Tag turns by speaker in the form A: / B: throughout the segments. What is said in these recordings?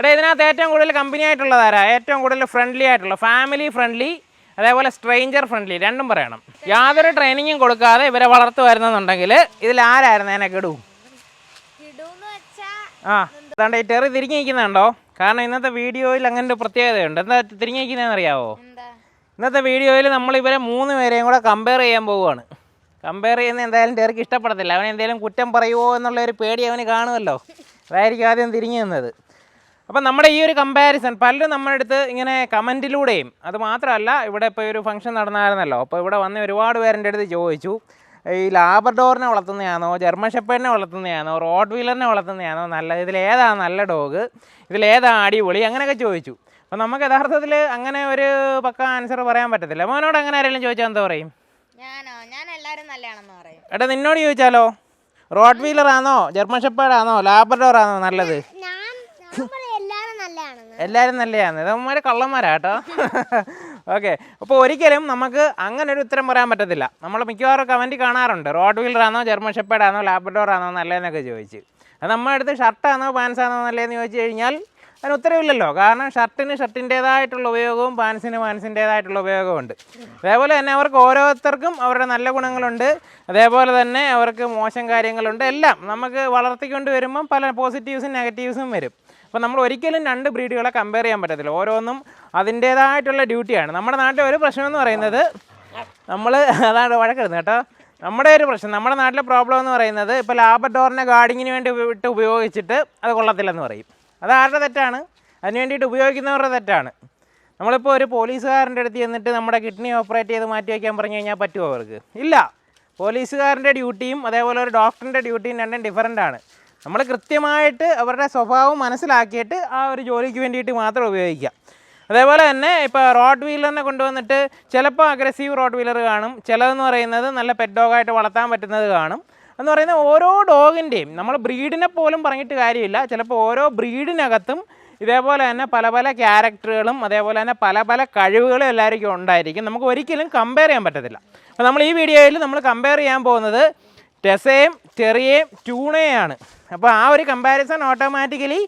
A: എടാ ഇതിനകത്ത് ഏറ്റവും കൂടുതൽ കമ്പനി ആയിട്ടുള്ളതാരാ? ഏറ്റവും കൂടുതൽ ഫ്രണ്ട്ലി ആയിട്ടുള്ള, ഫാമിലി ഫ്രണ്ട്ലി, അതേപോലെ സ്ട്രേഞ്ചർ ഫ്രണ്ട്ലി, രണ്ടും പറയണം. യാതൊരു ട്രെയിനിങ്ങും കൊടുക്കാതെ ഇവരെ വളർത്തു വരുന്നെന്നുണ്ടെങ്കിൽ ഇതിൽ ആരായിരുന്നു എന്നെ കിടൂ? ആ അതാണ്ട് ഈ ടെറി തിരിഞ്ഞു നിൽക്കുന്നുണ്ടോ? കാരണം ഇന്നത്തെ വീഡിയോയിൽ അങ്ങനെ ഒരു പ്രത്യേകതയുണ്ട്. എന്താ തിരിഞ്ഞു നിൽക്കുന്നതെന്ന് അറിയാവോ? ഇന്നത്തെ വീഡിയോയിൽ നമ്മൾ ഇവരെ 3 പേരെയും കൂടെ കമ്പയർ ചെയ്യാൻ പോവുകയാണ്. കമ്പയർ ചെയ്യുന്ന എന്തായാലും ടെറിക്ക് ഇഷ്ടപ്പെടത്തില്ല. അവൻ എന്തെങ്കിലും കുറ്റം പറയുമോ എന്നുള്ളൊരു പേടി അവന് കാണുമല്ലോ. അതായിരിക്കും ആദ്യം തിരിഞ്ഞു നിന്നത്. അപ്പം നമ്മുടെ ഈ ഒരു കമ്പാരിസൺ പലരും നമ്മുടെ അടുത്ത് ഇങ്ങനെ കമൻറ്റിലൂടെയും, അത് മാത്രമല്ല ഇവിടെ ഇപ്പോൾ ഒരു ഫംഗ്ഷൻ നടന്നായിരുന്നല്ലോ, അപ്പോൾ ഇവിടെ വന്ന് ഒരുപാട് പേരെൻ്റെ അടുത്ത് ചോദിച്ചു, ഈ ലാബ്രഡോറിനെ വളർത്തുന്നതാണോ, ജർമ്മൻ ഷെപ്പേർഡിനെ വളർത്തുന്നതാണോ, റോട്ട് വീലറിനെ വളർത്തുന്നതാണോ നല്ലത്, ഇതിലേതാണ് നല്ല ഡോഗ്, ഇതിലേതാണ് അടിപൊളി, അങ്ങനെയൊക്കെ ചോദിച്ചു. അപ്പോൾ നമുക്ക് യഥാർത്ഥത്തിൽ അങ്ങനെ ഒരു പക്ക ആൻസർ പറയാൻ പറ്റത്തില്ല. മോനോട് അങ്ങനെ ആരെങ്കിലും ചോദിച്ചാൽ എന്താ പറയും? എടാ നിന്നോട് ചോദിച്ചാലോ, റോട്ട് വീലറാണോ ജർമ്മൻ ഷെപ്പേർഡാണോ ലാബ്രഡോറാണോ നല്ലത്? എല്ലാവരും നല്ലതാണ്. ഇതമ്മമാർ കള്ളന്മാരാ കേട്ടോ. ഓക്കെ, അപ്പോൾ ഒരിക്കലും നമുക്ക് അങ്ങനെ ഒരു ഉത്തരം പറയാൻ പറ്റത്തില്ല. നമ്മൾ മിക്കവാറും കമൻറ്റ് കാണാറുണ്ട്, റോട്ട് വീലറാണോ ജർമ്മൻ ഷെപ്പേർഡാണോ ലാബ്രഡോറാണോ നല്ലതെന്നൊക്കെ ചോദിച്ച്. അത് നമ്മുടെ അടുത്ത് ഷർട്ടാണോ പാൻസാണോ നല്ലതെന്ന് ചോദിച്ചു കഴിഞ്ഞാൽ അതിന് ഉത്തരവില്ലല്ലോ. കാരണം ഷർട്ടിന് ഷർട്ടിൻ്റേതായിട്ടുള്ള ഉപയോഗവും പാൻസിന് പാൻസിൻ്റേതായിട്ടുള്ള ഉപയോഗവും ഉണ്ട്. അതേപോലെ തന്നെ അവർക്ക് ഓരോരുത്തർക്കും അവരുടെ നല്ല ഗുണങ്ങളുണ്ട്, അതേപോലെ തന്നെ അവർക്ക് മോശം കാര്യങ്ങളുണ്ട്. എല്ലാം നമുക്ക് വളർത്തിക്കൊണ്ട് വരുമ്പം പല പോസിറ്റീവ്സും നെഗറ്റീവ്സും വരും. അപ്പോൾ നമ്മൾ ഒരിക്കലും 2 ബ്രീഡുകളെ കമ്പയർ ചെയ്യാൻ പറ്റത്തില്ല. ഓരോന്നും അതിൻ്റേതായിട്ടുള്ള ഡ്യൂട്ടിയാണ്. നമ്മുടെ നാട്ടിലെ ഒരു പ്രശ്നം എന്ന് പറയുന്നത്, നമ്മൾ അതാണ് വഴക്കിടുന്നത് കേട്ടോ. നമ്മുടെ ഒരു പ്രശ്നം, നമ്മുടെ നാട്ടിലെ പ്രോബ്ലം എന്ന് പറയുന്നത്, ഇപ്പോൾ ലാബ്രഡോറിനെ ഗാർഡിങ്ങിന് വേണ്ടി ഉപയോഗിച്ചിട്ട് അത് കൊള്ളത്തില്ലെന്ന് പറയും. അത് ആരുടെ തെറ്റാണ്? അതിന് വേണ്ടിയിട്ട് ഉപയോഗിക്കുന്നവരുടെ തെറ്റാണ്. നമ്മളിപ്പോൾ ഒരു പോലീസുകാരൻ്റെ അടുത്ത് ചെന്നിട്ട് നമ്മുടെ കിഡ്നി ഓപ്പറേറ്റ് ചെയ്ത് മാറ്റി വയ്ക്കാൻ പറഞ്ഞു കഴിഞ്ഞാൽ പറ്റുമോ അവർക്ക്? ഇല്ല. പോലീസുകാരൻ്റെ ഡ്യൂട്ടിയും അതേപോലെ ഒരു ഡോക്ടറിൻ്റെ ഡ്യൂട്ടിയും രണ്ടും ഡിഫറൻ്റ് ആണ്. നമ്മൾ കൃത്യമായിട്ട് അവരുടെ സ്വഭാവം മനസ്സിലാക്കിയിട്ട് ആ ഒരു ജോലിക്ക് വേണ്ടിയിട്ട് മാത്രം ഉപയോഗിക്കുക. അതേപോലെ തന്നെ ഇപ്പോൾ റോട്ട് വീലറിനെ കൊണ്ടുവന്നിട്ട് ചിലപ്പോൾ അഗ്രസീവ് റോട്ട് വീലർ കാണും, ചിലതെന്ന് പറയുന്നത് നല്ല പെറ്റ് ഡോഗായിട്ട് വളർത്താൻ പറ്റുന്നത് കാണും. എന്ന് പറയുന്നത് ഓരോ ഡോഗിൻ്റെയും, നമ്മൾ ബ്രീഡിനെ പോലും പറഞ്ഞിട്ട് കാര്യമില്ല, ചിലപ്പോൾ ഓരോ ബ്രീഡിനകത്തും ഇതേപോലെ തന്നെ പല പല ക്യാരക്ടറുകളും അതേപോലെ തന്നെ പല പല കഴിവുകളും എല്ലാവർക്കും ഉണ്ടായിരിക്കും. നമുക്ക് ഒരിക്കലും കമ്പയർ ചെയ്യാൻ പറ്റത്തില്ല. അപ്പോൾ നമ്മൾ ഈ വീഡിയോയിൽ നമ്മൾ കമ്പയർ ചെയ്യാൻ പോകുന്നത് ടെസയും ടെറിയെയും ട്യൂണയെയാണ്. അപ്പോൾ ആ ഒരു comparison automatically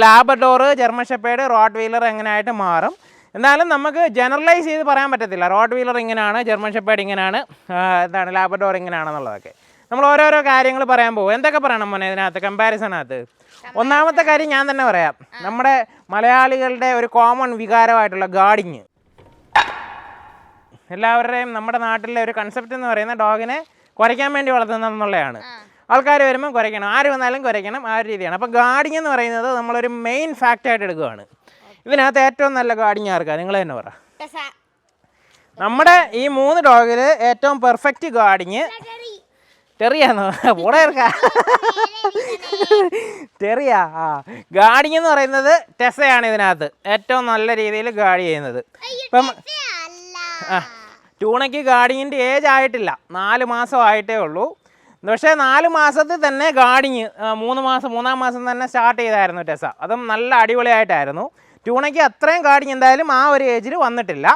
A: Labrador, German shepherd, Rottweiler എങ്ങനെയായിട്ട് മാറും. എന്നാലും നമുക്ക് ജനറലൈസ് ചെയ്ത് പറയാൻ പറ്റത്തില്ല, റോട്ട് വീലർ ഇങ്ങനെയാണ്, ജർമ്മൻ ഷെപ്പേർഡ് ഇങ്ങനെയാണ്, എന്താണ് ലാബ്രഡോർ ഇങ്ങനെയാണെന്നുള്ളതൊക്കെ. നമ്മൾ ഓരോരോ കാര്യങ്ങൾ പറയാൻ പോകും. എന്തൊക്കെ പറയണം മോനെ ഇതിനകത്ത് കമ്പാരിസണകത്ത്? ഒന്നാമത്തെ കാര്യം ഞാൻ തന്നെ പറയാം. നമ്മുടെ മലയാളികളുടെ ഒരു കോമൺ വികാരമായിട്ടുള്ള ഗാർഡിങ്, എല്ലാവരുടെയും നമ്മുടെ നാട്ടിലെ ഒരു കൺസെപ്റ്റ് എന്ന് പറയുന്നത് ഡോഗിനെ കുരയ്ക്കാൻ വേണ്ടി വളർത്തുന്നതെന്നുള്ളതാണ്. ആൾക്കാർ വരുമ്പോൾ കുരയ്ക്കണം, ആര് വന്നാലും കുരയ്ക്കണം, ആ ഒരു രീതിയാണ്. അപ്പോൾ ഗാർഡിങ് എന്ന് പറയുന്നത് നമ്മളൊരു മെയിൻ ഫാക്റ്റായിട്ട് എടുക്കുകയാണ്. ഇതിനകത്ത് ഏറ്റവും നല്ല ഗാർഡിങ് ആർക്കാണ്? നിങ്ങൾ തന്നെ പറ. നമ്മുടെ ഈ 3 ഡോഗിൽ ഏറ്റവും പെർഫെക്റ്റ് ഗാർഡിങ് ടെറിയാണോ? ഓടേർക്കാ ടെറിയാ. ആ, ഗാർഡിങ് എന്ന് പറയുന്നത് ടെസയാണ് ഇതിനകത്ത് ഏറ്റവും നല്ല രീതിയിൽ ഗാർഡ് ചെയ്യുന്നത്. ഇപ്പം ട്യൂണയ്ക്ക് ഗാർഡിങ്ങിൻ്റെ ഏജ് ആയിട്ടില്ല, 4 മാസം ആയിട്ടേ ഉള്ളൂ. പക്ഷേ 4 മാസത്തിൽ തന്നെ ഗാർഡിങ് 3 മാസം തന്നെ സ്റ്റാർട്ട് ചെയ്തായിരുന്നു ടെസ. അതും നല്ല അടിപൊളിയായിട്ടായിരുന്നു. ട്യൂണയ്ക്ക് അത്രയും ഗാർഡിങ് എന്തായാലും ആ ഒരു ഏജിൽ വന്നിട്ടില്ല.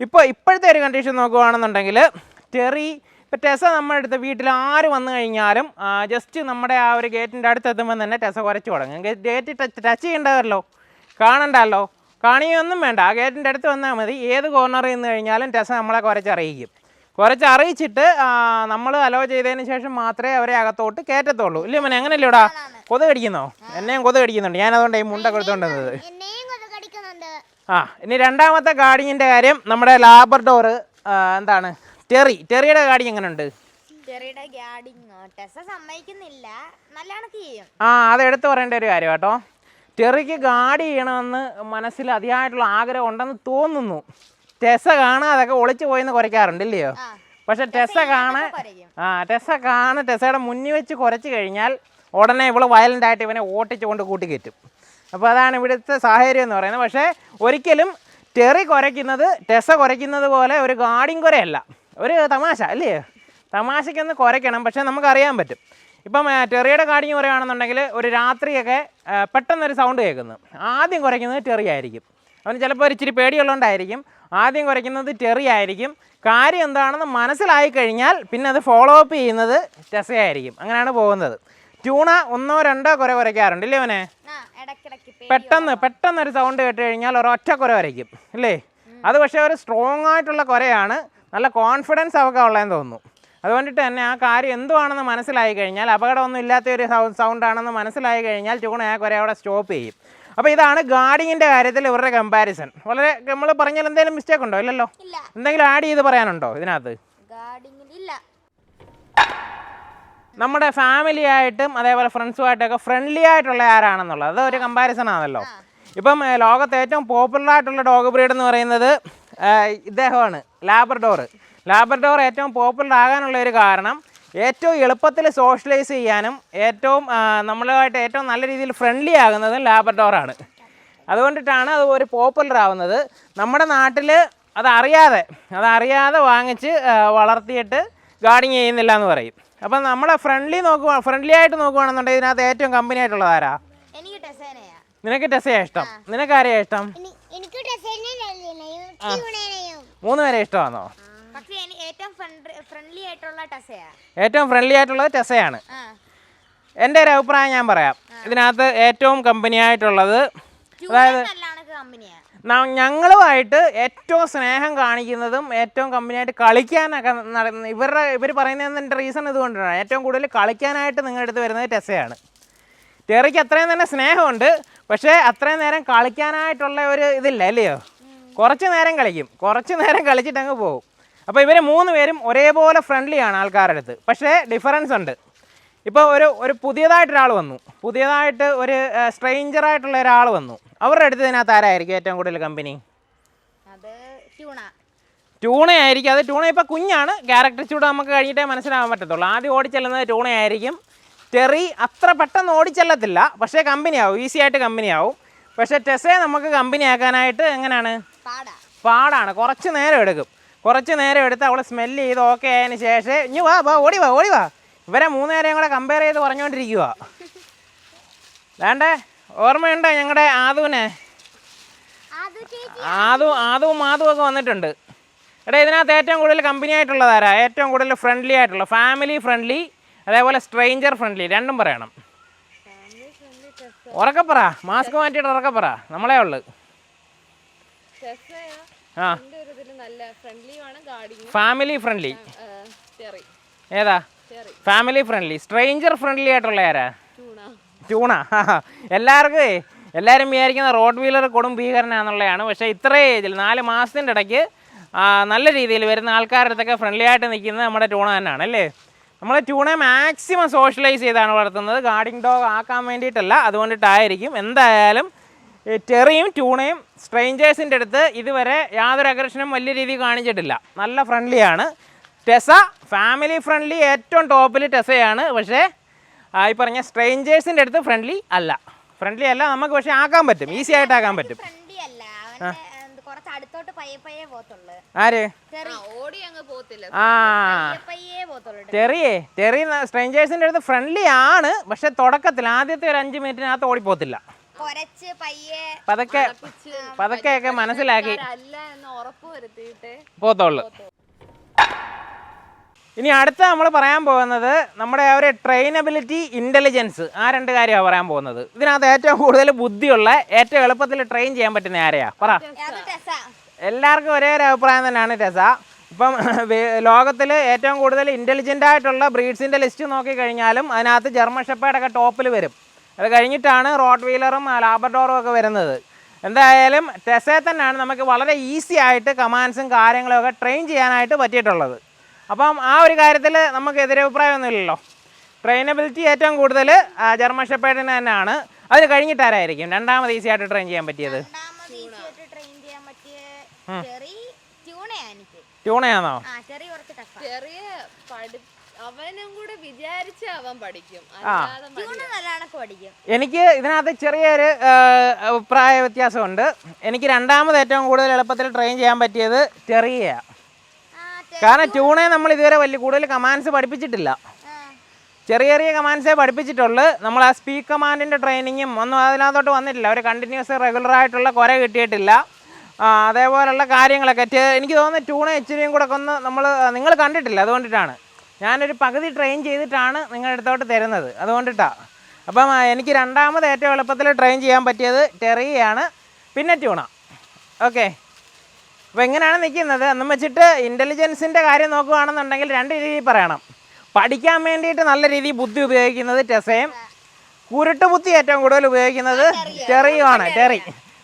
A: ഇപ്പോഴത്തെ ഒരു കണ്ടീഷൻ നോക്കുകയാണെന്നുണ്ടെങ്കിൽ ടെറി, ഇപ്പോൾ ടെസ നമ്മുടെ അടുത്ത് വീട്ടിൽ ആര് വന്നു കഴിഞ്ഞാലും ജസ്റ്റ് നമ്മുടെ ആ ഒരു ഗേറ്റിൻ്റെ അടുത്തെത്തുമ്പോൾ തന്നെ ടെസ കുരച്ച് തുടങ്ങും. ഗേറ്റ് ടച്ച് ചെയ്യേണ്ടതല്ലോ, കാണണ്ടല്ലോ, കാണിയൊന്നും വേണ്ട, ആ ഗേറ്റിൻ്റെ അടുത്ത് വന്നാൽ മതി. ഏത് കോർണറിൽ നിന്ന് കഴിഞ്ഞാലും ടെസ നമ്മളെ കുരച്ചറിയിക്കും. കുറച്ചറിയിച്ചിട്ട് നമ്മൾ അലോ ചെയ്തതിന് ശേഷം മാത്രമേ അവരെ അകത്തോട്ട് കയറ്റത്തുള്ളൂ. ഇല്ല മോനെ, അങ്ങനെയല്ലേ ഇവിടെ? കൊതു കടിക്കുന്നോ? എന്നെയും കൊതു കടിക്കുന്നുണ്ട്. ഞാനതുകൊണ്ട് ഈ മുണ്ടൊക്കെ എടുത്തുകൊണ്ടുവന്നത്. ഇനി രണ്ടാമത്തെ ഗാർഡിങ്ങിൻ്റെ കാര്യം, നമ്മുടെ ലാബ്രഡോർ, എന്താണ് ടെറിയുടെ ഗാർഡിങ് എങ്ങനെയുണ്ട്? അത് എടുത്തു പറയേണ്ട ഒരു കാര്യം കേട്ടോ. ടെറിക്ക് ഗാർഡ് ചെയ്യണമെന്ന് മനസ്സിൽ അതിയായിട്ടുള്ള ആഗ്രഹം ഉണ്ടെന്ന് തോന്നുന്നു. ടെസ കാണാതൊക്കെ ഒളിച്ചു പോയിന്ന് കുരയ്ക്കാറുണ്ട് ഇല്ലയോ? പക്ഷെ ടെസയുടെ മുന്നിൽ വെച്ച് കുരച്ച് കഴിഞ്ഞാൽ ഉടനെ ഇവള് വയലൻ്റായിട്ട് ഇവനെ ഓട്ടിച്ചുകൊണ്ട് കൂട്ടിക്കയറ്റും. അപ്പോൾ അതാണ് ഇവിടുത്തെ സാഹചര്യം എന്ന് പറയുന്നത്. പക്ഷേ ഒരിക്കലും ടെറി കുരയ്ക്കുന്നത് ടെസ കുരയ്ക്കുന്നത് പോലെ ഒരു ഗാർഡിങ് കുരയല്ല, ഒരു തമാശ അല്ലേ? തമാശയ്ക്കൊന്ന് കുരയ്ക്കണം, പക്ഷേ നമുക്കറിയാൻ പറ്റും. ഇപ്പം ടെറിയുടെ ഗാർഡിങ് പറയുകയാണെന്നുണ്ടെങ്കിൽ ഒരു രാത്രിയൊക്കെ പെട്ടെന്നൊരു സൗണ്ട് കേൾക്കുന്നു, ആദ്യം കുരയ്ക്കുന്നത് ടെറി ആയിരിക്കും. അവന് ചിലപ്പോൾ ഒരു ഇച്ചിരി പേടിയുള്ളതുകൊണ്ടായിരിക്കും ആദ്യം കുരയ്ക്കുന്നത് ടെറി ആയിരിക്കും. കാര്യം എന്താണെന്ന് മനസ്സിലായി കഴിഞ്ഞാൽ പിന്നെ അത് ഫോളോ അപ്പ് ചെയ്യുന്നത് ടെസയായിരിക്കും. അങ്ങനെയാണ് പോകുന്നത്. ട്യൂണ 1-2 കുരയ്ക്കാറുണ്ട് ഇല്ലേ അവനെ? പെട്ടെന്നൊരു സൗണ്ട് കേട്ട് കഴിഞ്ഞാൽ ഒരൊറ്റ കുര വരയ്ക്കും അല്ലേ? അത് പക്ഷേ ഒരു സ്ട്രോങ് ആയിട്ടുള്ള കുരയാണ്, നല്ല കോൺഫിഡൻസ് അവർക്ക് ഉള്ളതെന്ന് തോന്നുന്നു. അതുകൊണ്ടിട്ട് തന്നെ ആ കാര്യം എന്തുവാണെന്ന് മനസ്സിലായി കഴിഞ്ഞാൽ, അപകടമൊന്നും ഇല്ലാത്തൊരു സൗണ്ടാണെന്ന് മനസ്സിലായി കഴിഞ്ഞാൽ ട്യൂണ ആ കുര അവിടെ സ്റ്റോപ്പ് ചെയ്യും. അപ്പോൾ ഇതാണ് ഗാർഡിങ്ങിൻ്റെ കാര്യത്തിൽ ഇവരുടെ കമ്പാരിസൺ. വളരെ നമ്മൾ പറഞ്ഞാൽ എന്തെങ്കിലും മിസ്റ്റേക്ക് ഉണ്ടോ? ഇല്ലല്ലോ. എന്തെങ്കിലും ആഡ് ചെയ്ത് പറയാനുണ്ടോ ഇതിനകത്ത്? നമ്മുടെ ഫാമിലി ആയിട്ടും അതേപോലെ ഫ്രണ്ട്സുമായിട്ടൊക്കെ ഫ്രണ്ട്ലി ആയിട്ടുള്ള ആരാണെന്നുള്ളത് അതൊരു കമ്പാരിസൺ ആണല്ലോ. ഇപ്പം ലോകത്ത് ഏറ്റവും പോപ്പുലർ ആയിട്ടുള്ള ഡോഗ് ബ്രീഡ് എന്ന് പറയുന്നത് ഇദ്ദേഹമാണ്, ലാബ്രഡോർ ഏറ്റവും പോപ്പുലർ ആകാനുള്ള ഒരു കാരണം ഏറ്റവും എളുപ്പത്തിൽ സോഷ്യലൈസ് ചെയ്യാനും ഏറ്റവും നമ്മളുമായിട്ട് ഏറ്റവും നല്ല രീതിയിൽ ഫ്രണ്ട്ലി ആകുന്നതും ലാബ്രഡോറാണ്. അതുകൊണ്ടിട്ടാണ് അത് ഒരു പോപ്പുലർ ആവുന്നത്. നമ്മുടെ നാട്ടിൽ അതറിയാതെ വാങ്ങിച്ച് വളർത്തിയിട്ട് ഗാർഡിങ് ചെയ്യുന്നില്ല എന്ന് പറയും. അപ്പം നമ്മളെ ഫ്രണ്ട്ലി ആയിട്ട് നോക്കുകയാണെന്നുണ്ടെങ്കിൽ ഇതിനകത്ത് ഏറ്റവും കമ്പനി ആയിട്ടുള്ളത് ആരാ? നിനക്ക് ടെസയാ ഇഷ്ടം? നിനക്ക് ആരെയാ ഇഷ്ടം? 3 പേരെ ഇഷ്ടമാണോ? ഏറ്റവും ഫ്രണ്ട്ലി ആയിട്ടുള്ളത് ടെസയാണ്. എൻ്റെ ഒരു അഭിപ്രായം ഞാൻ പറയാം. ഇതിനകത്ത് ഏറ്റവും കമ്പനി ആയിട്ടുള്ളത്, അതായത് ഞങ്ങളുമായിട്ട് ഏറ്റവും സ്നേഹം കാണിക്കുന്നതും ഏറ്റവും കമ്പനിയായിട്ട് കളിക്കാനൊക്കെ ഇവർ പറയുന്നതിൻ്റെ റീസൺ ഇതുകൊണ്ടാണ്. ഏറ്റവും കൂടുതൽ കളിക്കാനായിട്ട് നിങ്ങളുടെ അടുത്ത് വരുന്നത് ടെസയാണ്. ടെറിക്ക് അത്രയും തന്നെ സ്നേഹമുണ്ട്, പക്ഷേ അത്രയും നേരം കളിക്കാനായിട്ടുള്ള ഒരു ഇതില്ല, അല്ലയോ? കുറച്ച് നേരം കളിച്ചിട്ട് അങ്ങ് പോകും. അപ്പോൾ ഇവർ 3 പേരും ഒരേപോലെ ഫ്രണ്ട്ലിയാണ് ആൾക്കാരുടെ അടുത്ത്. പക്ഷേ ഡിഫറൻസ് ഉണ്ട്. ഇപ്പോൾ ഒരു പുതിയതായിട്ടൊരാൾ വന്നു, പുതിയതായിട്ട് ഒരു സ്ട്രേഞ്ചറായിട്ടുള്ള ഒരാൾ വന്നു. അവരുടെ അടുത്ത് ഇതിനകത്ത് ആരായിരിക്കും ഏറ്റവും കൂടുതൽ കമ്പനി? ട്യൂണയായിരിക്കും. അത് ട്യൂണ ഇപ്പോൾ കുഞ്ഞാണ്, ക്യാരക്ടർ ചൂട് നമുക്ക് കഴിഞ്ഞിട്ടേ മനസ്സിലാകാൻ പറ്റത്തുള്ളൂ. ആദ്യം ഓടിച്ചെല്ലുന്നത് ട്യൂണയായിരിക്കും. ടെറി അത്ര പെട്ടെന്ന് ഓടിച്ചെല്ലത്തില്ല, പക്ഷേ കമ്പനിയാവും, ഈസി ആയിട്ട് കമ്പനിയാവും. പക്ഷേ ടെസയെ നമുക്ക് കമ്പനി ആക്കാനായിട്ട് എങ്ങനെയാണ്? പാടാണ്. കുറച്ച് നേരം എടുത്ത് അവൾ സ്മെല്ല് ചെയ്ത് ഓക്കെ ആയതിന് ശേഷം ഇനി ഓടി വാ ഇവരെ 3 പേരെയും കൂടെ കമ്പയർ ചെയ്ത് പറഞ്ഞുകൊണ്ടിരിക്കുക. വേണ്ടേ? ഓർമ്മയുണ്ടോ ഞങ്ങളുടെ ആദുവിനെ? ആദുവും ഒക്കെ വന്നിട്ടുണ്ട്. എടാ, ഇതിനകത്ത് ഏറ്റവും കൂടുതൽ കമ്പനി ആയിട്ടുള്ളതാരാ? ഏറ്റവും കൂടുതൽ ഫ്രണ്ട്ലി ആയിട്ടുള്ള, ഫാമിലി ഫ്രണ്ട്ലി അതേപോലെ സ്ട്രേഞ്ചർ ഫ്രണ്ട്ലി, രണ്ടും പറയണം. ഉറക്കപ്പറ, മാസ്ക് മാറ്റിയിട്ട് ഉറക്കപ്പറ, നമ്മളെ ഉള്ളു. ഫാമിലി ഫ്രണ്ട്ലി ഏതാ? Family friendly. സ്ട്രേഞ്ചർ ഫ്രണ്ട്ലി ആയിട്ടുള്ള ആരാ? ട്യൂണ. എല്ലാവരും വിചാരിക്കുന്ന റോഡ് വീലർ കൊടും ഭീകരനാണെന്നുള്ളതാണ്. പക്ഷേ ഇത്രയും ഏജിൽ 4 മാസത്തിൻ്റെ ഇടയ്ക്ക് നല്ല രീതിയിൽ വരുന്ന ആൾക്കാരുടെ അടുത്തൊക്കെ ഫ്രണ്ട്ലി ആയിട്ട് നിൽക്കുന്നത് നമ്മുടെ ട്യൂണ തന്നെയാണ്, അല്ലേ? നമ്മൾ ട്യൂണയെ മാക്സിമം സോഷ്യലൈസ് ചെയ്താണ് വളർത്തുന്നത്, ഗാർഡിങ് ഡോഗ് ആക്കാൻ വേണ്ടിയിട്ടല്ല. അതുകൊണ്ടിട്ടായിരിക്കും. എന്തായാലും ടെറിയും ട്യൂണയും സ്ട്രേഞ്ചേഴ്സിൻ്റെ അടുത്ത് ഇതുവരെ യാതൊരു അഗ്രഷനും വലിയ രീതിയിൽ കാണിച്ചിട്ടില്ല. നല്ല ഫ്രണ്ട്ലിയാണ്. ടെസ ഫാമിലി ഫ്രണ്ട്ലി ഏറ്റവും ടോപ്പിൽ ടെസയാണ്. പക്ഷേ ഈ പറഞ്ഞ സ്ട്രേഞ്ചേഴ്സിൻ്റെ അടുത്ത് ഫ്രണ്ട്ലി അല്ല, നമുക്ക് പക്ഷേ ആക്കാൻ പറ്റും, ഈസി ആയിട്ട് ആക്കാൻ പറ്റും. ആര്? ടെറി സ്ട്രേഞ്ചേഴ്സിൻ്റെ അടുത്ത് ഫ്രണ്ട്ലി ആണ്, പക്ഷെ തുടക്കത്തിൽ ആദ്യത്തെ ഒരു 5 മിനിറ്റിനകത്ത് ഓടിപ്പോത്തില്ല. പതുക്കെ മനസ്സിലാക്കി പോത്തുള്ളു. ഇനി അടുത്ത നമ്മൾ പറയാൻ പോകുന്നത് നമ്മുടെ ആ ഒരു ട്രെയിനബിലിറ്റി, ഇൻ്റലിജൻസ്, ആ 2 കാര്യമാണ് പറയാൻ പോകുന്നത്. ഇതിനകത്ത് ഏറ്റവും കൂടുതൽ ബുദ്ധിയുള്ള, ഏറ്റവും എളുപ്പത്തിൽ ട്രെയിൻ ചെയ്യാൻ പറ്റുന്ന ആരെയാ? പറ. എല്ലാവർക്കും ഒരേ ഒരു അഭിപ്രായം തന്നെയാണ് ടെസ. ഇപ്പം ലോകത്തിൽ ഏറ്റവും കൂടുതൽ ഇൻ്റലിജൻ്റ് ആയിട്ടുള്ള ബ്രീഡ്സിൻ്റെ ലിസ്റ്റ് നോക്കിക്കഴിഞ്ഞാലും അതിനകത്ത് ജർമ്മൻ ഷെപ്പേർഡൊക്കെ ടോപ്പിൽ വരും. അത് കഴിഞ്ഞിട്ടാണ് റോട്ട് വീലറും ലാബ്രഡോറും ഒക്കെ വരുന്നത്. എന്തായാലും ടെസയെ തന്നെയാണ് നമുക്ക് വളരെ ഈസി ആയിട്ട് കമാൻഡ്സും കാര്യങ്ങളും ഒക്കെ ട്രെയിൻ ചെയ്യാനായിട്ട് പറ്റിയിട്ടുള്ളത്. അപ്പം ആ ഒരു കാര്യത്തിൽ നമുക്ക് എതിരഭിപ്രായമൊന്നുമില്ലല്ലോ. ട്രെയിനബിലിറ്റി ഏറ്റവും കൂടുതൽ ജർമ്മൻ ഷെപ്പേർഡിന് തന്നെയാണ്. അത് കഴിഞ്ഞിട്ടാരായിരിക്കും രണ്ടാമത് ഈസി ആയിട്ട് ട്രെയിൻ ചെയ്യാൻ പറ്റിയത്? ട്യൂണയാണോ? എനിക്ക് ഇതിനകത്ത് ചെറിയൊരു അഭിപ്രായ വ്യത്യാസമുണ്ട്. എനിക്ക് രണ്ടാമത് ഏറ്റവും കൂടുതൽ എളുപ്പത്തിൽ ട്രെയിൻ ചെയ്യാൻ പറ്റിയത് ടെറിയെയാണ്. കാരണം ട്യൂണയെ നമ്മൾ ഇതുവരെ കൂടുതൽ കമാൻഡ്സ് പഠിപ്പിച്ചിട്ടില്ല. ചെറിയ കമാൻഡ്സേ പഠിപ്പിച്ചിട്ടുള്ളൂ. നമ്മൾ ആ സ്പീക്ക് കമാൻഡിൻ്റെ ട്രെയിനിങ്ങും ഒന്നും അതിനകത്തോട്ട് വന്നിട്ടില്ല. ഒരു കണ്ടിന്യൂസ് റെഗുലറായിട്ടുള്ള കുര കിട്ടിയിട്ടില്ല. അതേപോലുള്ള കാര്യങ്ങളൊക്കെ എനിക്ക് തോന്നുന്നു ട്യൂണ ഇച്ചിരിയും കൂടെ ഒന്ന് നിങ്ങൾ കണ്ടിട്ടില്ല. അതുകൊണ്ടിട്ടാണ് ഞാനൊരു പകുതി ട്രെയിൻ ചെയ്തിട്ടാണ് നിങ്ങളുടെ അടുത്തോട്ട് തരുന്നത്. അതുകൊണ്ടിട്ടാണ്. അപ്പം എനിക്ക് രണ്ടാമത് ഏറ്റവും എളുപ്പത്തിൽ ട്രെയിൻ ചെയ്യാൻ പറ്റിയത് ടെറിയാണ്, പിന്നെ ട്യൂണ. ഓക്കെ, അപ്പോൾ എങ്ങനെയാണ് നിൽക്കുന്നത് എന്നും വെച്ചിട്ട് ഇൻ്റലിജൻസിൻ്റെ കാര്യം നോക്കുകയാണെന്നുണ്ടെങ്കിൽ രണ്ട് രീതിയിൽ പറയണം. പഠിക്കാൻ വേണ്ടിയിട്ട് നല്ല രീതിയിൽ ബുദ്ധി ഉപയോഗിക്കുന്നത് ടെസയും, കുരുട്ട് ബുദ്ധി ഏറ്റവും കൂടുതൽ ഉപയോഗിക്കുന്നത് ടെറിയുമാണ്. ടെറി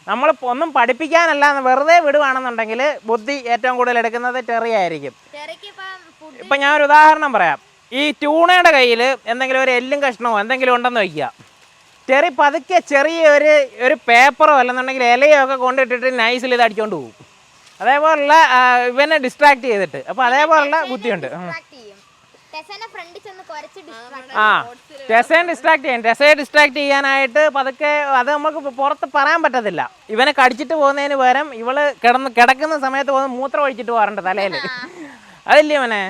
A: നമ്മൾ ഒന്നും പഠിപ്പിക്കാനല്ല വെറുതെ വിടുവാണെന്നുണ്ടെങ്കിൽ ബുദ്ധി ഏറ്റവും കൂടുതൽ എടുക്കുന്നത് ടെറി ആയിരിക്കും. ഇപ്പം ഞാനൊരു ഉദാഹരണം പറയാം. ഈ ട്യൂണയുടെ കയ്യിൽ എന്തെങ്കിലും ഒരു എല്ലും കഷ്ണമോ എന്തെങ്കിലും ഉണ്ടെന്ന് വയ്ക്കുക. ടെറി പതുക്കെ ചെറിയ ഒരു പേപ്പറോ അല്ലെന്നുണ്ടെങ്കിൽ ഇലയോ ഒക്കെ കൊണ്ടിട്ടിട്ട് നൈസിൽ ഇത് അടിച്ചുകൊണ്ട് പോകും. അതേപോലുള്ള ഇവനെ ഡിസ്ട്രാക്ട് ചെയ്തിട്ട്. അപ്പോൾ അതേപോലുള്ള ബുദ്ധിയുണ്ട്. ടെസയെ ഡിസ്ട്രാക്ട് ചെയ്യാനായിട്ട് പതുക്കെ അത് നമുക്ക് പുറത്ത് പറയാൻ പറ്റത്തില്ല. ഇവനെ കടിച്ചിട്ട് പോകുന്നതിന് പകരം ഇവള് കിടക്കുന്ന സമയത്ത് പോകുന്ന മൂത്രം ഒഴിച്ചിട്ട് പോകാറുണ്ട് തലയിൽ. അതില്ലേ അവനെ?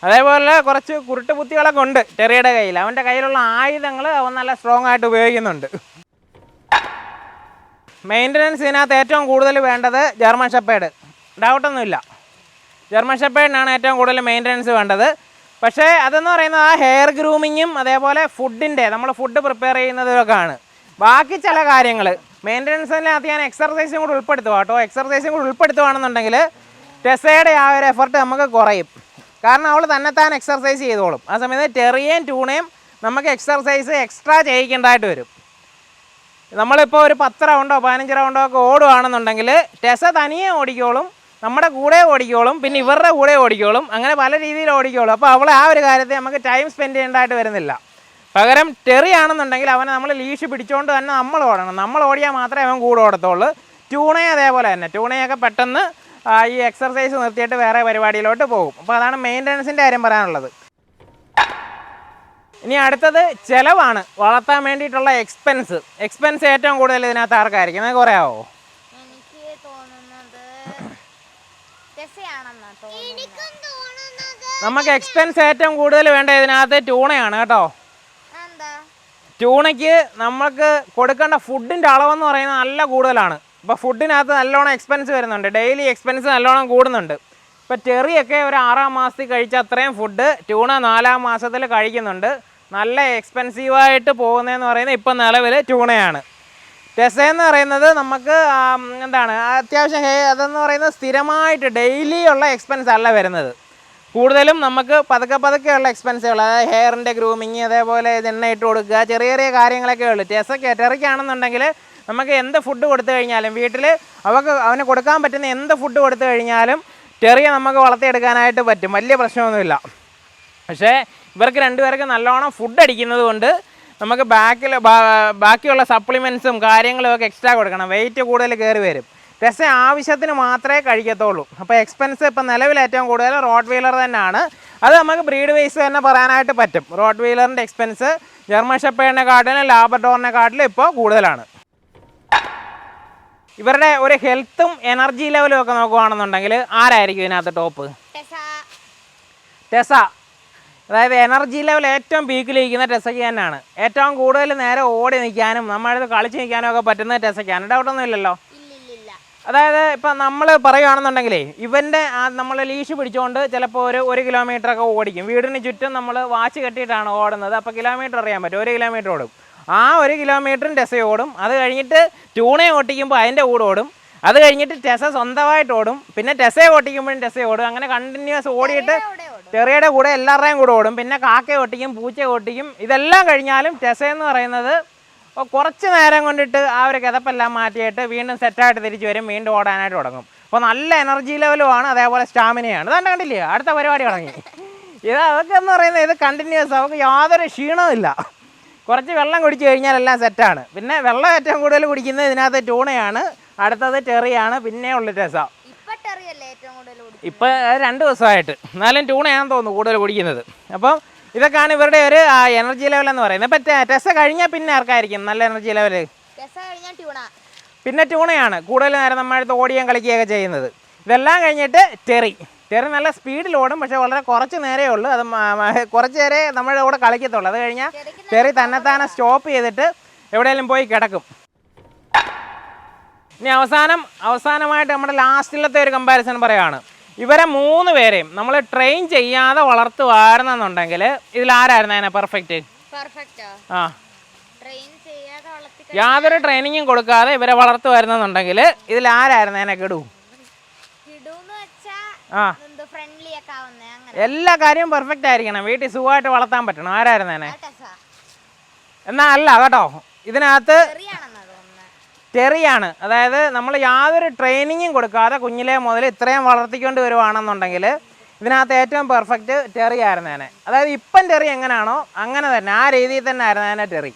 A: അതേപോലെ കുറച്ച് കുരുട്ട് ബുദ്ധികളൊക്കെ ഉണ്ട് ടെറിയുടെ കയ്യിൽ. അവൻ്റെ കയ്യിലുള്ള ആയുധങ്ങൾ അവൻ നല്ല സ്ട്രോങ് ആയിട്ട് ഉപയോഗിക്കുന്നുണ്ട്. മെയിൻ്റനൻസ് ഇതിനകത്ത് ഏറ്റവും കൂടുതൽ വേണ്ടത് ജർമ്മൻ ഷെപ്പേർഡ്, ഡൗട്ടൊന്നുമില്ല. ജർമ്മൻ ഷെപ്പേർഡിനാണ് ഏറ്റവും കൂടുതൽ മെയിൻ്റനൻസ് വേണ്ടത്. പക്ഷേ അതെന്ന് പറയുന്നത് ആ ഹെയർ ഗ്രൂമിങ്ങും അതേപോലെ ഫുഡിൻ്റെ നമ്മൾ ഫുഡ് പ്രിപ്പയർ ചെയ്യുന്നതൊക്കെയാണ്. ബാക്കി ചില കാര്യങ്ങൾ മെയിൻ്റനൻസിനകത്ത് ഞാൻ എക്സർസൈസും കൂടി ഉൾപ്പെടുത്തുക കേട്ടോ. എക്സർസൈസും കൂടി ഉൾപ്പെടുത്തുകയാണെന്നുണ്ടെങ്കിൽ ടെസയുടെ ആ ഒരു എഫർട്ട് നമുക്ക് കുറയും. കാരണം അവൾ തന്നെത്താൻ എക്സർസൈസ് ചെയ്തോളും. ആ സമയത്ത് ടെറിയേയും ട്യൂണയും നമുക്ക് എക്സർസൈസ് എക്സ്ട്രാ ചെയ്യിക്കേണ്ടതായിട്ട് വരും. നമ്മളിപ്പോൾ ഒരു 10 റൗണ്ടോ 15 റൗണ്ടോ ഒക്കെ ഓടുകയാണെന്നുണ്ടെങ്കിൽ ടെസ തനിയെ ഓടിക്കോളും, നമ്മുടെ കൂടെ ഓടിക്കോളും, പിന്നെ ഇവരുടെ കൂടെ ഓടിക്കോളും, അങ്ങനെ പല രീതിയിൽ ഓടിക്കോളും. അപ്പോൾ അവളെ ആ ഒരു കാര്യത്തിൽ നമുക്ക് ടൈം സ്പെൻഡ് ചെയ്യേണ്ടതായിട്ട് വരുന്നില്ല. പകരം ടെറി ആണെന്നുണ്ടെങ്കിൽ അവനെ നമ്മൾ ലീഷ് പിടിച്ചുകൊണ്ട് തന്നെ നമ്മൾ ഓടണം. നമ്മൾ ഓടിയാൽ മാത്രമേ അവൻ കൂടെ ഓടത്തുള്ളൂ. ട്യൂണയെ അതേപോലെ തന്നെ. ട്യൂണയൊക്കെ പെട്ടെന്ന് ഈ എക്സർസൈസ് നിർത്തിയിട്ട് വേറെ പരിപാടിയിലോട്ട് പോകും. അപ്പോൾ അതാണ് മെയിൻ്റനൻസിൻ്റെ കാര്യം പറയാനുള്ളത്. ഇനി അടുത്തത് ചിലവാണ്. വളർത്താൻ വേണ്ടിയിട്ടുള്ള എക്സ്പെൻസ് ഏറ്റവും കൂടുതൽ ഇതിനകത്ത് ആർക്കായിരിക്കും? നിങ്ങൾക്ക് പറയാമോ? നമുക്ക് എക്സ്പെൻസ് ഏറ്റവും കൂടുതൽ വേണ്ട ഇതിനകത്ത് ട്യൂണയാണ് കേട്ടോ. ട്യൂണയ്ക്ക് നമുക്ക് കൊടുക്കേണ്ട ഫുഡിൻ്റെ അളവെന്ന് പറയുന്നത് നല്ല കൂടുതലാണ്. ഇപ്പോൾ ഫുഡിനകത്ത് നല്ലോണം എക്സ്പെൻസ് വരുന്നുണ്ട്, ഡെയിലി എക്സ്പെൻസ് നല്ലോണം കൂടുന്നുണ്ട്. ഇപ്പോൾ ടെറിയൊക്കെ ഒരു 6-ാം മാസത്തിൽ കഴിച്ച അത്രയും ഫുഡ് ട്യൂണ 4-ാം മാസത്തിൽ കഴിക്കുന്നുണ്ട്. നല്ല എക്സ്പെൻസീവായിട്ട് പോകുന്നതെന്ന് പറയുന്നത് ഇപ്പം നിലവിൽ ട്യൂണയാണ്. ടെസയെന്ന് പറയുന്നത് നമുക്ക് എന്താണ് അത്യാവശ്യം അതെന്ന് പറയുന്നത് സ്ഥിരമായിട്ട് ഡെയിലി ഉള്ള എക്സ്പെൻസ് അല്ല വരുന്നത്. കൂടുതലും നമുക്ക് പതുക്കെയുള്ള എക്സ്പെൻസുകൾ, അതായത് ഹെയറിൻ്റെ ഗ്രൂമിങ്, അതേപോലെ എണ്ണ ഇട്ട് കൊടുക്കുക, ചെറിയ ചെറിയ കാര്യങ്ങളൊക്കെ ഉള്ളൂ. ടെറിക്കാണെന്നുണ്ടെങ്കിൽ നമുക്ക് എന്ത് ഫുഡ് കൊടുത്തു കഴിഞ്ഞാലും വീട്ടിൽ അവന് കൊടുക്കാൻ പറ്റുന്ന എന്ത് ഫുഡ് കൊടുത്തു കഴിഞ്ഞാലും ടെറിയെ നമുക്ക് വളർത്തിയെടുക്കാനായിട്ട് പറ്റും, വലിയ പ്രശ്നമൊന്നുമില്ല. പക്ഷേ ഇവർക്ക് രണ്ടുപേർക്ക് നല്ലോണം ഫുഡ് അടിക്കുന്നത് കൊണ്ട് നമുക്ക് ബാക്കിയുള്ള സപ്ലിമെൻറ്റ്സും കാര്യങ്ങളും ഒക്കെ എക്സ്ട്രാ കൊടുക്കണം. വെയിറ്റ് കൂടുതൽ കയറി വരും. ടെസ ആവശ്യത്തിന് മാത്രമേ കഴിക്കത്തുള്ളൂ. അപ്പോൾ എക്സ്പെൻസ് ഇപ്പം നിലവിൽ ഏറ്റവും കൂടുതൽ റോട്ട്വീലർ തന്നെയാണ്. അത് നമുക്ക് ബ്രീഡ് വൈസ് തന്നെ പറയാനായിട്ട് പറ്റും. റോട്ട്വീലറിൻ്റെ എക്സ്പെൻസ് ജർമ്മൻ ഷെപ്പേർഡിനെക്കാട്ടിലും ലാബ്രഡോറിനെക്കാട്ടിലും ഇപ്പോൾ കൂടുതലാണ്. ഇവരുടെ ഒരു ഹെൽത്തും എനർജി ലെവലും ഒക്കെ നോക്കുകയാണെന്നുണ്ടെങ്കിൽ ആരായിരിക്കും ഇതിനകത്ത് ടോപ്പ്? ടെസ. അതായത് എനർജി ലെവൽ ഏറ്റവും പീക്കിലിരിക്കുന്ന ടെസയ്ക്ക് തന്നെയാണ്. ഏറ്റവും കൂടുതൽ നേരം ഓടി നിൽക്കാനും നമ്മളത് കളിച്ച് നിൽക്കാനും ഒക്കെ പറ്റുന്നത് ടെസയ്ക്കാണ്. ഡൗട്ടൊന്നും ഇല്ലല്ലോ. അതായത് ഇപ്പം നമ്മൾ പറയുകയാണെന്നുണ്ടെങ്കിലേ ഇവൻ്റെ നമ്മൾ ലീഷ് പിടിച്ചുകൊണ്ട് ചിലപ്പോൾ ഒരു കിലോമീറ്ററൊക്കെ ഓടിക്കും. വീടിന് ചുറ്റും നമ്മൾ വാച്ച് കെട്ടിയിട്ടാണ് ഓടുന്നത്. അപ്പോൾ കിലോമീറ്റർ അറിയാൻ പറ്റും. 1 കിലോമീറ്റർ ഓടും. ആ 1 കിലോമീറ്ററും ടെസ ഓടും. അത് കഴിഞ്ഞിട്ട് ട്യൂണയെ ഓട്ടിക്കുമ്പോൾ അതിൻ്റെ കൂടെ ഓടും. അത് കഴിഞ്ഞിട്ട് ടെസ സ്വന്തമായിട്ട് ഓടും. പിന്നെ ടെസയെ ഓട്ടിക്കുമ്പോഴും ടെസ ഓടും. അങ്ങനെ കണ്ടിന്യൂസ് ഓടിയിട്ട് ടെറിയുടെ കൂടെ എല്ലാവരുടെയും കൂടെ ഓടും. പിന്നെ കാക്കയെ ഓട്ടിക്കും, പൂച്ചയെ ഓട്ടിക്കും. ഇതെല്ലാം കഴിഞ്ഞാലും ടെസയെന്ന് പറയുന്നത് കുറച്ച് നേരം കൊണ്ടിട്ട് ആ ഒരു കിതപ്പെല്ലാം മാറ്റിയിട്ട് വീണ്ടും സെറ്റായിട്ട് തിരിച്ച് വരും, വീണ്ടും ഓടാനായിട്ട് തുടങ്ങും. അപ്പോൾ നല്ല എനർജി ലെവലുമാണ്, അതേപോലെ സ്റ്റാമിനയാണ്. ഇതാണ്ട് കണ്ടില്ലേ, അടുത്ത പരിപാടി തുടങ്ങി. അതൊക്കെ എന്ന് പറയുന്നത് ഇത് കണ്ടിന്യൂസ്, അവർക്ക് യാതൊരു ക്ഷീണവും ഇല്ല. കുറച്ച് വെള്ളം കുടിച്ച് കഴിഞ്ഞാൽ എല്ലാം സെറ്റാണ്. പിന്നെ വെള്ളം ഏറ്റവും കൂടുതൽ കുടിക്കുന്നത് ഇതിനകത്ത് ട്യൂണയാണ്, അടുത്തത് ടെറിയാണ്, പിന്നെ ഉള്ള ടെസ. ഇപ്പം 2 ദിവസമായിട്ട്. എന്നാലും ട്യൂണയാണെന്ന് തോന്നുന്നു കൂടുതൽ കുടിക്കുന്നത്. അപ്പം ഇതൊക്കെയാണ് ഇവരുടെ ഒരു എനർജി ലെവൽ എന്ന് പറയുന്നത്. ഇപ്പം ടെസ കഴിഞ്ഞാൽ പിന്നെ ആർക്കായിരിക്കും നല്ല എനർജി ലെവൽ? പിന്നെ ട്യൂണയാണ് കൂടുതൽ നേരം നമ്മളടുത്ത് ഓടിയും കളിക്കുകയൊക്കെ ചെയ്യുന്നത്. ഇതെല്ലാം കഴിഞ്ഞിട്ട് ടെറി നല്ല സ്പീഡിൽ ഓടും. പക്ഷേ വളരെ കുറച്ച് നേരമേ ഉള്ളൂ. അത് കുറച്ച് നേരെ നമ്മുടെ കൂടെ കളിക്കത്തുള്ളൂ. അത് കഴിഞ്ഞാൽ ടെറി തന്നെത്താനെ സ്റ്റോപ്പ് ചെയ്തിട്ട് എവിടെയെങ്കിലും പോയി കിടക്കും. ഇനി അവസാനമായിട്ട് നമ്മുടെ ലാസ്റ്റിലത്തെ ഒരു കമ്പാരിസൺ പറയുകയാണ്. ഇവരെ 3 പേരെയും നമ്മൾ ട്രെയിൻ ചെയ്യാതെ വളർത്തുവായിരുന്നെന്നുണ്ടെങ്കിൽ ഇതിലാരായിരുന്നു അതിനെ പെർഫെക്റ്റ്? ആ യാതൊരു ട്രെയിനിങ്ങും കൊടുക്കാതെ ഇവരെ വളർത്തു വരുന്നെന്നുണ്ടെങ്കിൽ ഇതിൽ ആരായിരുന്നു എന്നെ കിടൂ? ആ എല്ലാ കാര്യവും പെർഫെക്റ്റ് ആയിരിക്കണം, വീട്ടിൽ സുഖമായിട്ട് വളർത്താൻ പറ്റണം. ആരായിരുന്നു എന്നെ? എന്നാ അല്ല കേട്ടോ, ഇതിനകത്ത് ടെറിയാണ്. അതായത് നമ്മൾ യാതൊരു ട്രെയിനിങ്ങും കൊടുക്കാതെ കുഞ്ഞിലേ മുതൽ ഇത്രയും വളർത്തിക്കൊണ്ട് വരുവാണെന്നുണ്ടെങ്കിൽ ഇതിനകത്ത് ഏറ്റവും പെർഫെക്റ്റ് ടെറി ആയിരുന്നേനെ. അതായത് ഇപ്പം ടെറി എങ്ങനെയാണോ അങ്ങനെ തന്നെ ആ രീതിയിൽ തന്നെ ആയിരുന്നേനെ ടെറി.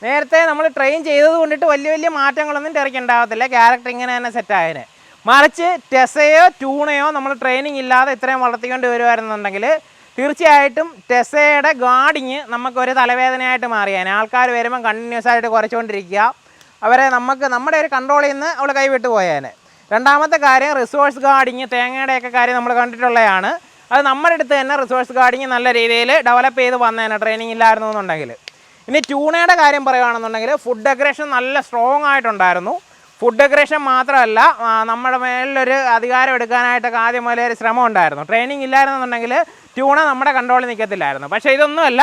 A: നേരത്തെ നമ്മൾ ട്രെയിൻ ചെയ്തത് കൊണ്ടിട്ട് വലിയ വലിയ മാറ്റങ്ങളൊന്നും ടെറിക്ക് ഉണ്ടാകത്തില്ല, ക്യാരക്ടർ ഇങ്ങനെ തന്നെ സെറ്റായതിനെ. മറിച്ച് ടെസയോ ട്യൂണയോ നമ്മൾ ട്രെയിനിങ് ഇല്ലാതെ ഇത്രയും വളർത്തിക്കൊണ്ട് വരുമായിരുന്നുണ്ടെങ്കിൽ തീർച്ചയായിട്ടും ടെസയുടെ ഗാർഡിങ് നമുക്കൊരു തലവേദനയായിട്ട് മാറിയേനെ. ആൾക്കാർ വരുമ്പം കണ്ടിന്യൂസ് ആയിട്ട് കുറച്ചുകൊണ്ടിരിക്കുക, അവരെ നമ്മുടെ ഒരു കൺട്രോളിൽ നിന്ന് അവൾ കൈവിട്ട് പോയേനെ. രണ്ടാമത്തെ കാര്യം റിസോഴ്സ് ഗാർഡിങ്, തേങ്ങയുടെയൊക്കെ കാര്യം നമ്മൾ കണ്ടിട്ടുള്ളതാണ്. അത് നമ്മുടെ അടുത്ത് തന്നെ റിസോഴ്സ് ഗാർഡിങ് നല്ല രീതിയിൽ ഡെവലപ്പ് ചെയ്ത് വന്നേനെ ട്രെയിനിങ് ഇല്ലായിരുന്നു എന്നുണ്ടെങ്കിൽ. ഇനി ട്യൂണയുടെ കാര്യം പറയുകയാണെന്നുണ്ടെങ്കിൽ ഫുഡ് അഗ്രഷൻ നല്ല സ്ട്രോങ് ആയിട്ടുണ്ടായിരുന്നു. ഫുഡ് അഗ്രഷൻ മാത്രമല്ല, നമ്മുടെ മേളിലൊരു അധികാരം എടുക്കാനായിട്ടൊക്കെ ആദ്യം മുതലേ ഒരു ശ്രമം ഉണ്ടായിരുന്നു. ട്രെയിനിങ് ഇല്ലായിരുന്നുണ്ടെങ്കിൽ ട്യൂണ നമ്മുടെ കൺട്രോളിൽ നിൽക്കത്തില്ലായിരുന്നു. പക്ഷേ ഇതൊന്നുമല്ല,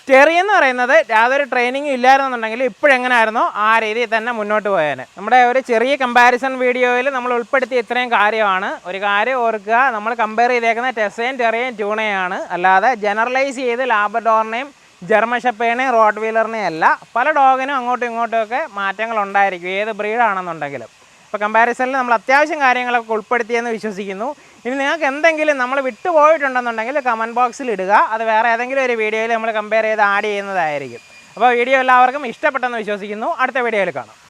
A: ടെറി എന്ന് പറയുന്നത് യാതൊരു ട്രെയിനിങ്ങും ഇല്ലായിരുന്നുണ്ടെങ്കിൽ ഇപ്പോഴെങ്ങനായിരുന്നോ ആ രീതിയിൽ തന്നെ മുന്നോട്ട് പോയേനെ. നമ്മുടെ ഒരു ചെറിയ കമ്പാരിസൺ വീഡിയോയിൽ നമ്മൾ ഉൾപ്പെടുത്തിയ ഇത്രയും കാര്യമാണ്. ഒരു കാര്യം ഓർക്കുക, നമ്മൾ കമ്പയർ ചെയ്തേക്കുന്ന ടെസയും ടെറിയും ട്യൂണയാണ്, അല്ലാതെ ജനറലൈസ് ചെയ്ത് ലാബ്രഡോറിനെയും ജർമ്മൻ ഷെപ്പേർഡിനെയും റോട്ട് വീലറിനെയും അല്ല. പല ഡോഗിനും അങ്ങോട്ടും ഇങ്ങോട്ടുമൊക്കെ മാറ്റങ്ങൾ ഉണ്ടായിരിക്കും, ഏത് ബ്രീഡാണെന്നുണ്ടെങ്കിലും. ഇപ്പോൾ കമ്പാരിസണിൽ നമ്മൾ അത്യാവശ്യം കാര്യങ്ങളൊക്കെ ഉൾപ്പെടുത്തിയെന്ന് വിശ്വസിക്കുന്നു. ഇനി നിങ്ങൾക്ക് എന്തെങ്കിലും നമ്മൾ വിട്ടുപോയിട്ടുണ്ടെന്നുണ്ടെങ്കിൽ കമൻറ്റ് ബോക്സിൽ ഇടുക, അത് വേറെ ഏതെങ്കിലും ഒരു വീഡിയോയിൽ നമ്മൾ കമ്പയർ ചെയ്ത് ആഡ് ചെയ്യുന്നതായിരിക്കും. അപ്പോൾ വീഡിയോ എല്ലാവർക്കും ഇഷ്ടപ്പെട്ടെന്ന് വിശ്വസിക്കുന്നു. അടുത്ത വീഡിയോയിൽ കാണാം.